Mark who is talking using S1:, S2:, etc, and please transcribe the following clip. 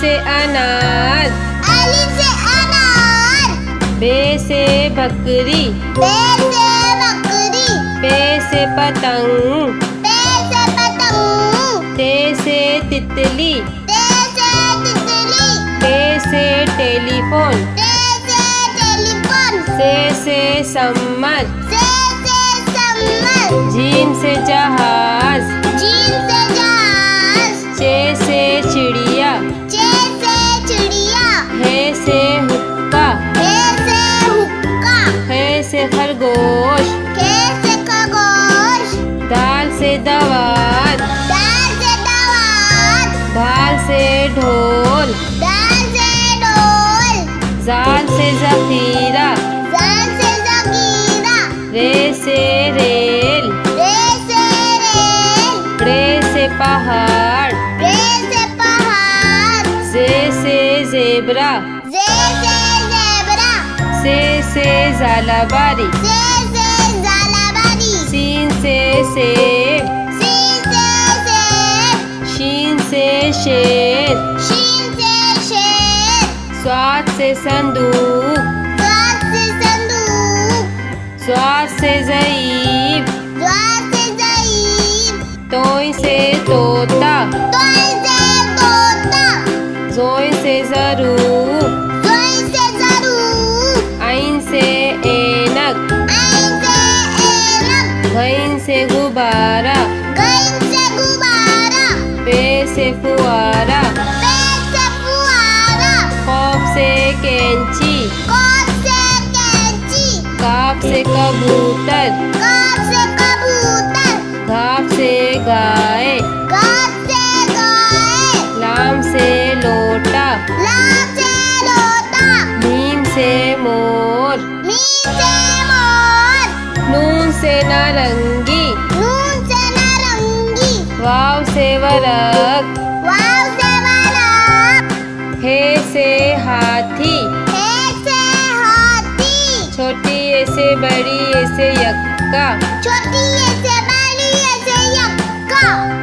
S1: से अनार,
S2: अलिफ से अनार।
S1: बे से बकरी,
S2: बे से बकरी।
S1: पे से पतंग,
S2: पे से पतंग।
S1: ते से तितली,
S2: ते से तितली।
S1: टे से टेलीफोन,
S2: ते से टेलीफोन।
S1: से सम्मर,
S2: से सम्मर।
S1: जीम से जहाज,
S2: जीम से जहाज।
S1: चे से चिड़िया,
S2: चे से चिड़िया।
S1: हे से हुक्का,
S2: हे से हुक्का।
S1: खे से खरगोश,
S2: खे से खरगोश।
S1: दाल से दवात,
S2: दाल से दवात।
S1: धाल से ढोल,
S2: दाल से ढोल।
S1: जाल से जखीरा,
S2: जाल से जगीरा।
S1: रे से रेल,
S2: रे से रेल।
S1: रे से पहाड़,
S2: रे से पहाड़।
S1: जे से जेबरा,
S2: जे से ज़ेबरा।
S1: से झालाबारी,
S2: से ज़ालाबारी।
S1: सीन से सेब,
S2: सीन से सेब।
S1: शीन से शेर,
S2: शीन से शेर।
S1: स्वाद से संदूक,
S2: स्वाद से संदूक।
S1: स्वाद से ज़ईफ,
S2: स्वाद से ज़ईफ।
S1: तोय से तोता,
S2: तोय से तोता।
S1: जोय से ज़रूफ,
S2: जोय से ज़रूफ।
S1: आइन से ऐनक,
S2: ऐन से ऐनक।
S1: घइन से गुब्बारा,
S2: गइन से गुब्बारा।
S1: पे से फुआरा,
S2: पे से फुआरा।
S1: खौफ से कैंची,
S2: कौफ से कैंची।
S1: काफ से कबूतर,
S2: काफ से कबूतर।
S1: घाफ से गाय,
S2: घास से गाय।
S1: लाम से लोटा,
S2: लाम से लोटा।
S1: मीम से मोर,
S2: मीम से मोर।
S1: नून से नारंगी,
S2: नून से नारंगी।
S1: वाव से वरक,
S2: वाव से वालक।
S1: हे से हाथी,
S2: हे से हाथी।
S1: छोटी ए से बड़ी ए से यक्का,
S2: छोटी